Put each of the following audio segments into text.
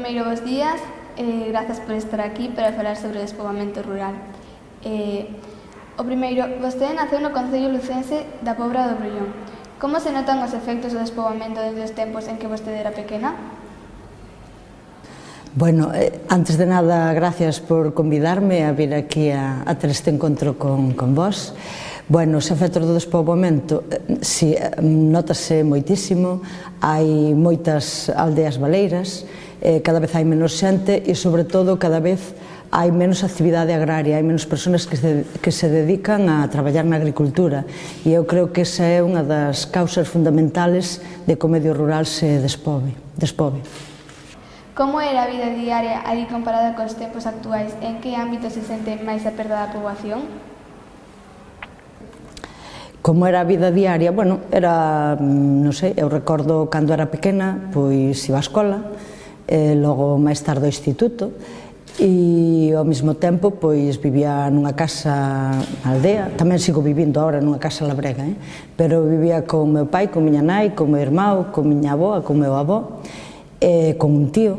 primeiro, bos días, grazas por estar aquí para falar sobre o despoboamento rural. O primeiro, vostede naceu no concello lucense da Pobra do Brullón. Como se notan os efectos do despoboamento desde os tempos en que vostede era pequena? Bueno, antes de nada, gracias por convidarme a vir aquí a ter este encontro con vós. Bueno, os efectos do despoboamento, si, notase moitísimo, hai moitas aldeas baleiras, cada vez hai menos xente e, sobre todo, cada vez hai menos actividade agraria, hai menos persoas que se dedican a traballar na agricultura e eu creo que esa é unha das causas fundamentales de que o medio rural se despove. Como era a vida diaria ali comparada cos tempos actuais? En que ámbito se sente máis a perda da poboación? Como era a vida diaria? Bueno, era, non sei, eu recordo cando era pequena, pois iba á escola, logo máis tarde ao instituto, e ao mesmo tempo pois vivía nunha casa na aldea, tamén sigo vivindo agora nunha casa labrega, pero vivía con meu pai, con miña nai, con meu irmão, con miña avoa, con meu avó, con un tío,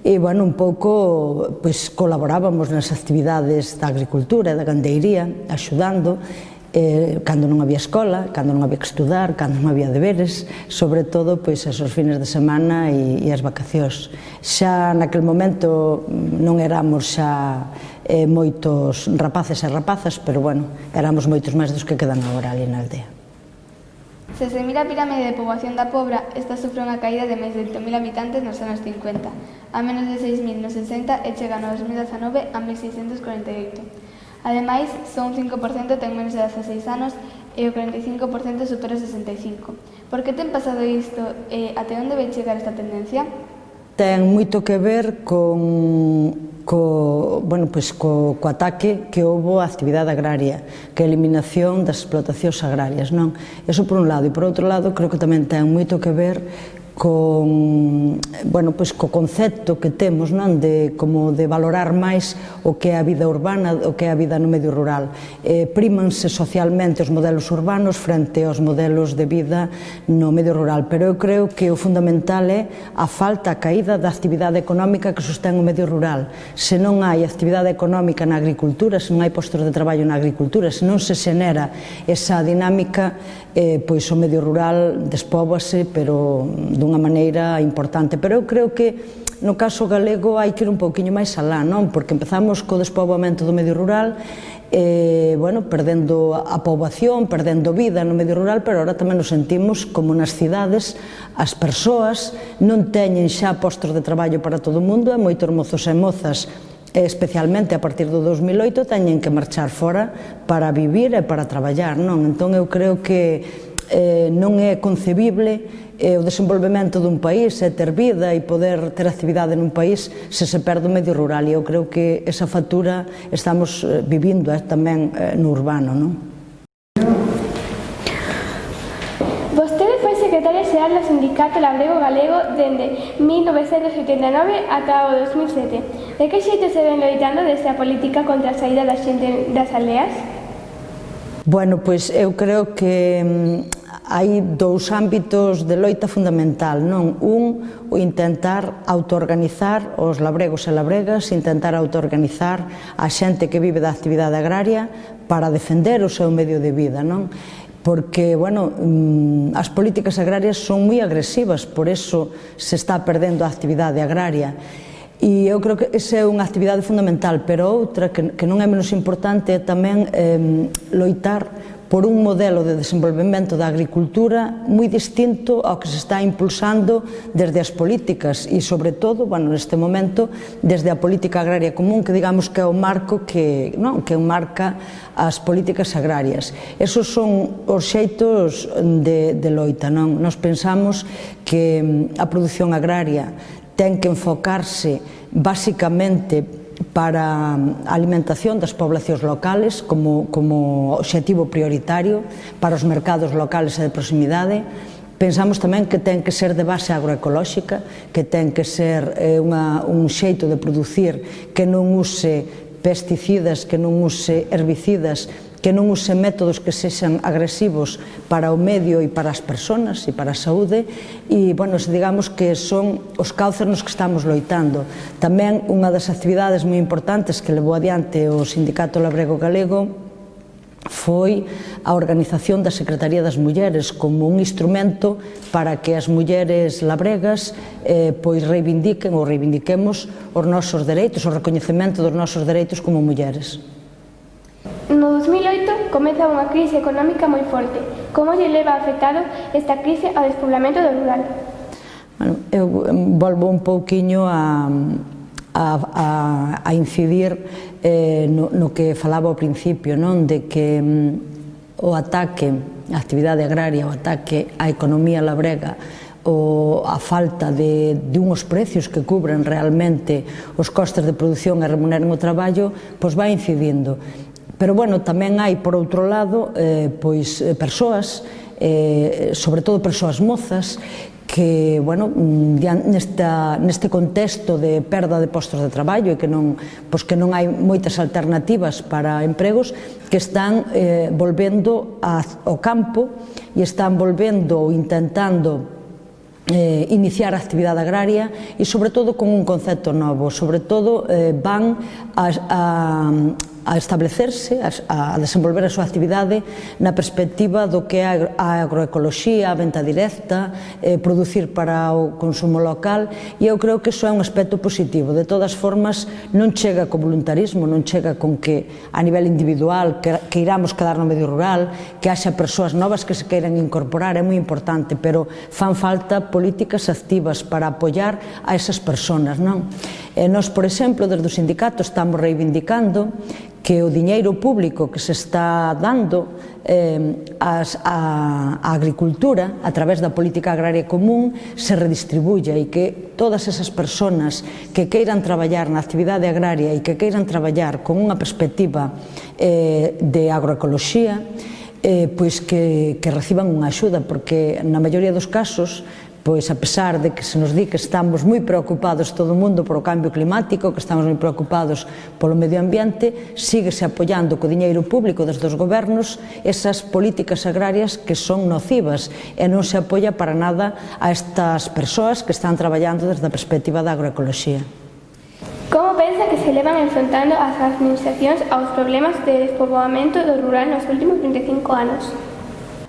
e, bueno, un pouco, pois, colaborábamos nas actividades da agricultura e da gandeiría, axudando, cando non había escola, cando non había que estudar, cando non había deberes, sobre todo, pois, esos fines de semana e as vacacións. Xa naquel momento non éramos xa moitos rapaces e rapazas, pero, bueno, éramos moitos máis dos que quedan agora ali na aldea. Se se mira a pirámide de poboación da Pobra, esta sufre unha caída de máis de 8.000 habitantes nos anos 50, a menos de 6.000 nos 60 e chega no 2019 a 1.648. Ademais, só un 5% ten menos de 16 anos e o 45% supera os 65. Por que ten pasado isto e até onde vai chegar esta tendencia? Ten moito que ver co ataque que houbo á actividade agraria, que é a eliminación das explotacións agrarias, non? Eso por un lado, e por outro lado, creo que tamén ten moito que ver co concepto que temos, non, de valorar máis o que é a vida urbana, o que é a vida no medio rural. Prímanse socialmente os modelos urbanos frente aos modelos de vida no medio rural, pero eu creo que o fundamental é a falta, a caída da actividade económica que sostén o medio rural. Se non hai actividade económica na agricultura, se non hai postos de traballo na agricultura, se non se xenera esa dinámica, pois o medio rural despóboase, pero dunha maneira importante. Pero eu creo que no caso galego hai que ir un pouquiño máis alá, non? Porque empezamos co despoboamento do medio rural, perdendo a poboación, perdendo vida no medio rural, pero agora tamén nos sentimos como nas cidades as persoas non teñen xa postos de traballo para todo o mundo e moitos mozos e mozas, especialmente a partir do 2008, teñen que marchar fora para vivir e para traballar, non? Entón eu creo que non é concebible o desenvolvemento dun país e ter vida e poder ter actividade nun país se perde o medio rural, e eu creo que esa factura estamos vivindo tamén no urbano, non? Vostede foi secretaria xeral do Sindicato Labrego Galego dende 1989 ata o 2007. De que xeito se ven loitando desde a política contra a saída da xente das aldeas? Bueno, pois eu creo que hai dous ámbitos de loita fundamental, non? O intentar autoorganizar os labregos e labregas, intentar autoorganizar a xente que vive da actividade agraria para defender o seu medio de vida, non? Porque, as políticas agrarias son moi agresivas, por eso se está perdendo a actividade agraria. E eu creo que esa é unha actividade fundamental, pero outra que non é menos importante é tamén loitar por un modelo de desenvolvemento da agricultura moi distinto ao que se está impulsando desde as políticas e, sobre todo, neste momento, desde a política agraria común, que digamos que é o marco que marca as políticas agrarias. Esos son os xeitos de loita, non? Nos pensamos que a produción agraria ten que enfocarse basicamente para a alimentación das poblacións locales como obxectivo prioritario, para os mercados locales e de proximidade. Pensamos tamén que ten que ser de base agroecolóxica, que ten que ser un xeito de producir que non use pesticidas, que non use herbicidas, que non use métodos que sexan agresivos para o medio e para as persoas e para a saúde, e, bueno, digamos que son os cauces nos que estamos loitando. Tamén unha das actividades moi importantes que levou adiante o Sindicato Labrego Galego foi a organización da Secretaría das Mulleres como un instrumento para que as mulleres labregas pois reivindiquen ou reivindiquemos os nosos dereitos, o recoñecemento dos nosos dereitos como mulleres. No 2008 comeza unha crise económica moi forte. Como lle leva afectado esta crise ao despoblamento do rural? Bueno, eu volvo un pouquiño a incidir no que falaba ao principio, non? De que o ataque á actividade agraria, o ataque á economía labrega, a falta de unhos precios que cubren realmente os costes de produción e remuneren o traballo, pois vai incidindo. Pero, bueno, tamén hai, por outro lado, pois persoas, sobre todo persoas mozas, que, bueno, neste contexto de perda de postos de traballo e que non hai moitas alternativas para empregos, que están volvendo ao campo e están volvendo ou intentando iniciar a actividade agraria e, sobre todo, con un concepto novo. Sobre todo, van a establecerse, a desenvolver a súa actividade na perspectiva do que é a agroecoloxía, a venta directa, producir para o consumo local, e eu creo que iso é un aspecto positivo. De todas formas, non chega co voluntarismo, non chega con que a nivel individual que iramos quedar no medio rural, que haxa persoas novas que se queiran incorporar, é moi importante, pero fan falta políticas activas para apoiar a esas persoas, non? Nós, por exemplo, desde o sindicato estamos reivindicando que o diñeiro público que se está dando á agricultura a través da política agraria común se redistribuya e que todas esas persoas que queiran traballar na actividade agraria e que queiran traballar con unha perspectiva de agroecoloxía, pois que reciban unha axuda, porque na maioría dos casos, pois a pesar de que se nos di que estamos moi preocupados todo o mundo polo cambio climático, que estamos moi preocupados polo medio ambiente, síguese apoiando co diñeiro público desde os gobernos esas políticas agrarias que son nocivas e non se apoia para nada a estas persoas que están traballando desde a perspectiva da agroecoloxía. Como pensa que se levan enfrontando as administracións aos problemas de despoboamento do rural nos últimos 25 anos?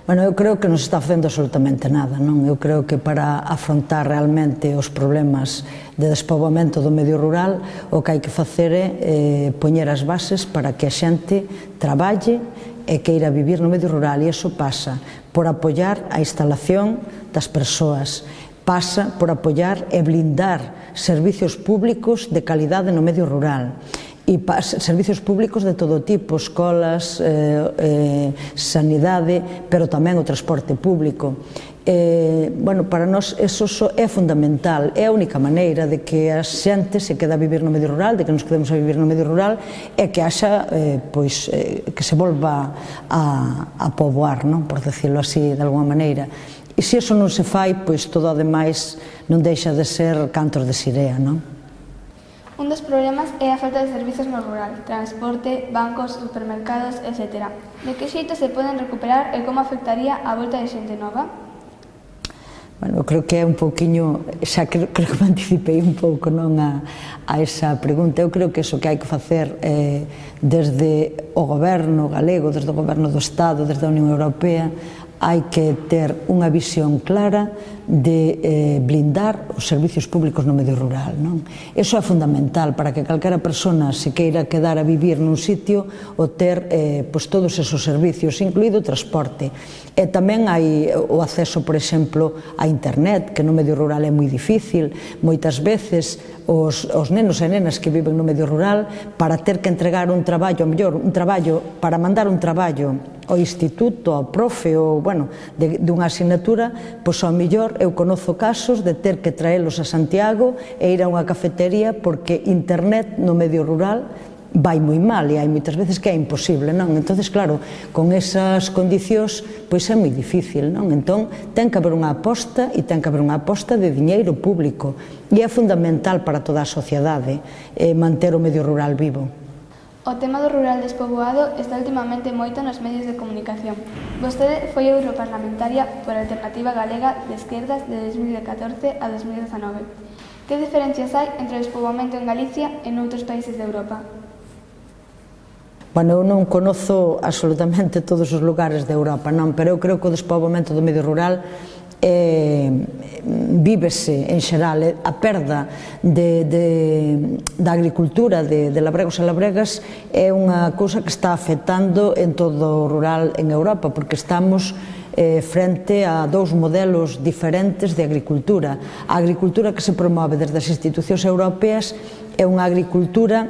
Bueno, eu creo que non se está facendo absolutamente nada, non? Eu creo que para afrontar realmente os problemas de despoboamento do medio rural, o que hai que facer é poñer as bases para que a xente traballe e queira vivir no medio rural, e iso pasa por apoiar a instalación das persoas, pasa por apoiar e blindar servicios públicos de calidade no medio rural, e servicios públicos de todo tipo, escolas, sanidade, pero tamén o transporte público. Bueno, para nós eso é fundamental, é a única maneira de que a xente se quede a vivir no medio rural, de que nos quedemos a vivir no medio rural, e que haxa, pois, que se volva a poboar, non? Por decirlo así, de alguma maneira. E se iso non se fai, pois todo o demais non deixa de ser cantos de sirea, non? Un dos problemas é a falta de servizos no rural, transporte, bancos, supermercados, etc. De que xeito se poden recuperar e como afectaría a volta de xente nova? Bueno, creo que é un pouquiño, xa creo que me anticipei un pouco, non, a esa pregunta. Eu creo que iso que hai que facer desde o goberno galego, desde o goberno do Estado, desde a Unión Europea, hai que ter unha visión clara de blindar os servicios públicos no medio rural, non? Iso é fundamental para que calquera persona se queira quedar a vivir nun sitio o ter pois todos esos servicios, incluído o transporte. E tamén hai o acceso, por exemplo, a internet, que no medio rural é moi difícil. Moitas veces os nenos e nenas que viven no medio rural, para ter que entregar un traballo, mellor un traballo, para mandar un traballo ao instituto, ao profe, ou, bueno, dunha asignatura, pois ao mellor eu conozo casos de ter que traelos a Santiago e ir a unha cafetería porque internet no medio rural vai moi mal e hai moitas veces que é imposible, non? Entonces, claro, con esas condicións, pois é moi difícil, non? Entón, ten que haber unha aposta e ten que haber unha aposta de diñeiro público e é fundamental para toda a sociedade manter o medio rural vivo. O tema do rural despoboado está últimamente moito nos medios de comunicación. Vostede foi europarlamentaria por a Alternativa Galega de Esquerdas de 2014 a 2019. Que diferencias hai entre o despoboamento en Galicia e noutros países de Europa? Bueno, eu non conozo absolutamente todos os lugares de Europa, non, pero eu creo que o despoboamento do medio rural vívese en xeral, a perda da agricultura de labregos e labregas é unha cousa que está afectando en todo o rural en Europa, porque estamos frente a dous modelos diferentes de agricultura. A agricultura que se promove desde as institucións europeas é unha agricultura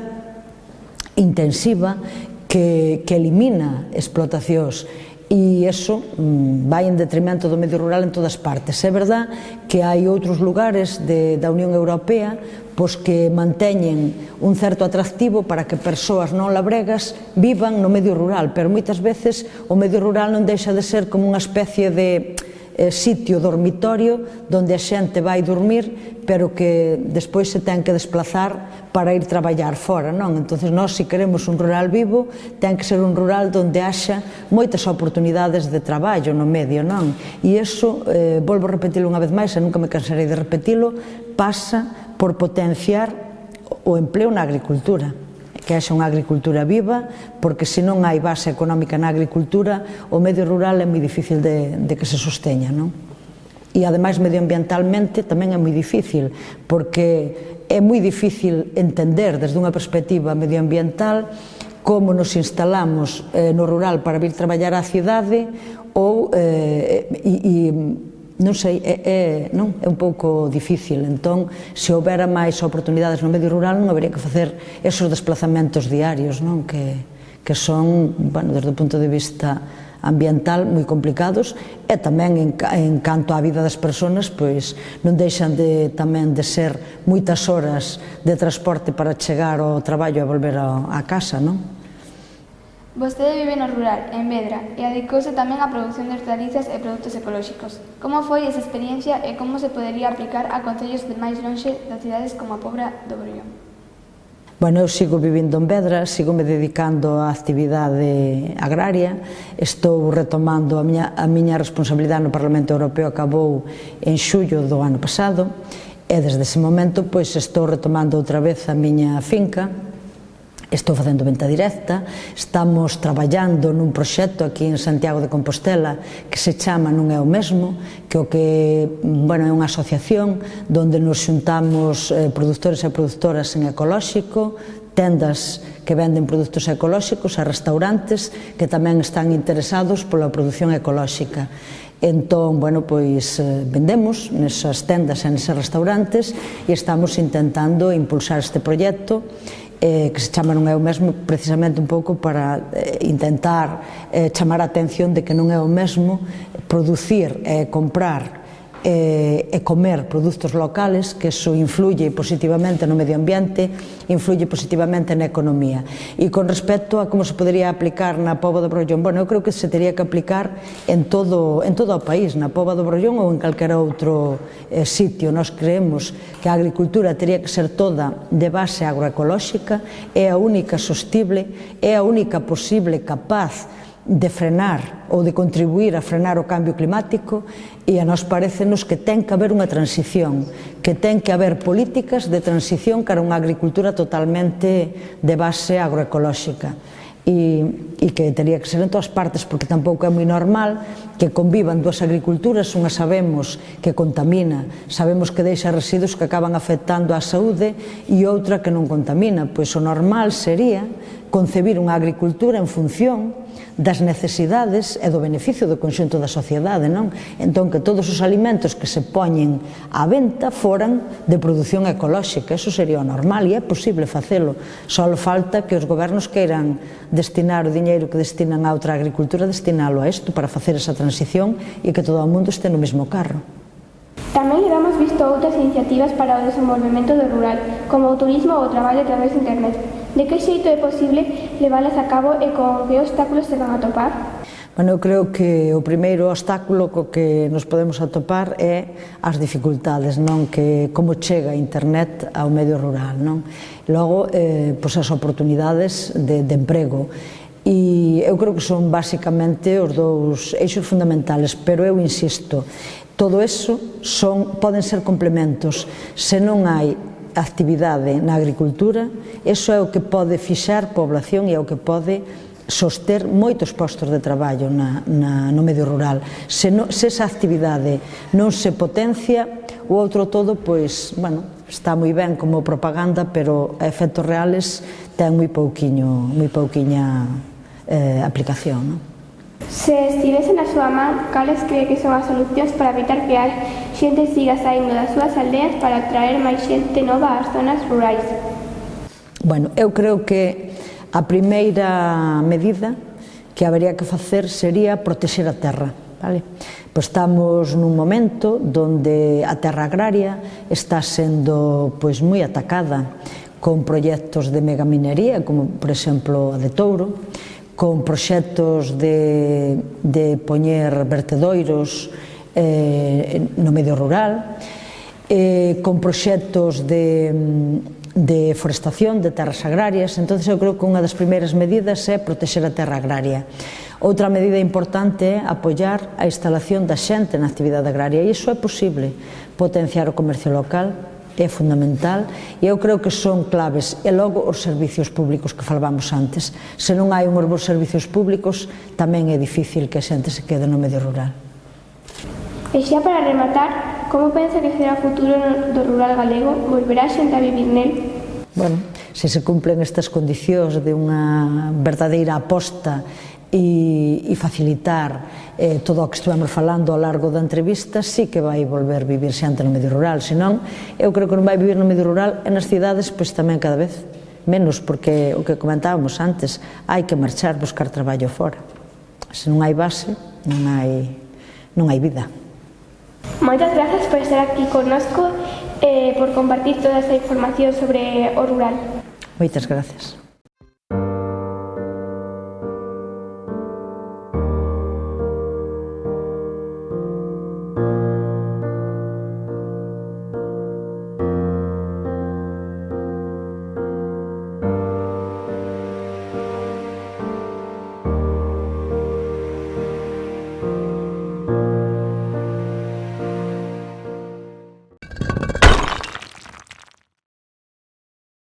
intensiva que elimina explotacións, e iso vai en detrimento do medio rural en todas partes. É verdad que hai outros lugares da Unión Europea pois que manteñen un certo atractivo para que persoas non labregas vivan no medio rural, pero moitas veces o medio rural non deixa de ser como unha especie de sitio dormitorio onde a xente vai dormir, pero que despois se ten que desplazar para ir traballar fora, non? Entonces, nós, se queremos un rural vivo, ten que ser un rural onde haxa moitas oportunidades de traballo no medio, non? E iso, volvo a repetilo unha vez máis, e nunca me cansarei de repetilo, pasa por potenciar o empleo na agricultura, que haxa unha agricultura viva, porque se non hai base económica na agricultura, o medio rural é moi difícil de que se sosteña, non? E ademais medioambientalmente tamén é moi difícil, porque é moi difícil entender desde unha perspectiva medioambiental como nos instalamos no rural para vir traballar á cidade ou non sei, é un pouco difícil. Entón, se houbera máis oportunidades no medio rural, non habería que facer esos desplazamentos diarios, non? Que son, bueno, desde o punto de vista ambiental moi complicados, e tamén en canto á vida das persoas, pois non deixan tamén de ser moitas horas de transporte para chegar ao traballo e volver á casa, non? Vostede vive no rural, en Vedra, e adicouse tamén á produción de hortalizas e produtos ecolóxicos. Como foi esa experiencia e como se podería aplicar a concellos de máis lonxe das cidades como a Pobra do Brollón? Bueno, eu sigo vivindo en Vedra, sigo me dedicando á actividade agraria, estou retomando a miña responsabilidade no Parlamento Europeo, acabou en xullo do ano pasado, e desde ese momento pois estou retomando outra vez a miña finca. Estou facendo venta directa, estamos traballando nun proxecto aquí en Santiago de Compostela que se chama Non é o mesmo, que é unha asociación onde nos xuntamos produtores e produtoras en ecolóxico, tendas que venden produtos ecolóxicos e restaurantes que tamén están interesados pola produción ecolóxica. Entón, pois vendemos nesas tendas e neses restaurantes e estamos intentando impulsar este proxecto que se chama Non é o mesmo, precisamente un pouco para intentar chamar a atención de que non é o mesmo producir e comprar e comer produtos locales, que iso influye positivamente no medio ambiente, influye positivamente na economía. E con respecto a como se podería aplicar na Pobra do Brollón, eu creo que se teria que aplicar en todo o país, na Pobra do Brollón ou en calquera outro sitio. Nós creemos que a agricultura teria que ser toda de base agroecolóxica, é a única sostible, é a única posible capaz de frenar ou de contribuir a frenar o cambio climático, e a nós parécenos que ten que haber unha transición, que ten que haber políticas de transición cara a unha agricultura totalmente de base agroecolóxica, e que teria que ser en todas partes, porque tampouco é moi normal que convivan dúas agriculturas, unha sabemos que contamina, sabemos que deixa residuos que acaban afectando á saúde, e outra que non contamina. Pois o normal sería concebir unha agricultura en función das necesidades e do beneficio do conxunto da sociedade, non? Entón, que todos os alimentos que se poñen á venta foran de produción ecolóxica, eso sería o normal, e é posible facelo. Só falta que os gobernos queiran destinar o diñeiro que destinan a outra agricultura, destinalo a isto, para facer esa transición e que todo o mundo este no mesmo carro. Tamén hemos visto outras iniciativas para o desenvolvemento do rural, como o turismo ou o traballo a través de internet. De que xeito é posible leválas a cabo e con que obstáculos se van a topar? Bueno, eu creo que o primeiro obstáculo co que nos podemos atopar é as dificultades, non? Que como chega a internet ao medio rural, non? Logo, pois as oportunidades de emprego. E eu creo que son basicamente os dous eixos fundamentales, pero eu insisto, todo eso poden ser complementos. Se non hai actividade na agricultura, eso é o que pode fixar población e é o que pode soster moitos postos de traballo no medio rural. Se esa actividade non se potencia, o outro todo, pois, bueno, está moi ben como propaganda, pero a efectos reales ten moi pouquiña aplicación, non? Se estivese na súa man, cales cree que son as solucións para evitar que a xente siga saindo das súas aldeas para atraer máis xente nova ás zonas rurais? Bueno, eu creo que a primeira medida que habería que facer sería protexer a terra, vale? Pois estamos nun momento onde a terra agraria está sendo pois moi atacada con proxectos de megaminería, como por exemplo a de Touro, con proxectos de poñer vertedoiros no medio rural, con proxectos de forestación, de terras agrarias. Entón, eu creo que unha das primeiras medidas é protexer a terra agraria. Outra medida importante é apoiar a instalación da xente na actividade agraria, e iso é posible. Potenciar o comercio local é fundamental, e eu creo que son claves. E logo os servicios públicos que falábamos antes. Se non hai unhos bons servicios públicos, tamén é difícil que a xente se quede no medio rural. E xa para rematar, como pensa que será o futuro do rural galego? Volverá a xente a vivir nel? Bueno, se se cumplen estas condicións de unha verdadeira aposta e facilitar todo o que estivemos falando ao largo da entrevista, sí que vai volver vivir xente no medio rural. Senón, eu creo que non vai vivir no medio rural, e nas cidades pois tamén cada vez menos, porque o que comentábamos antes, hai que marchar, buscar traballo fora. Se non hai base, non hai vida. Moitas grazas por estar aquí connosco e por compartir toda esta información sobre o rural. Moitas grazas.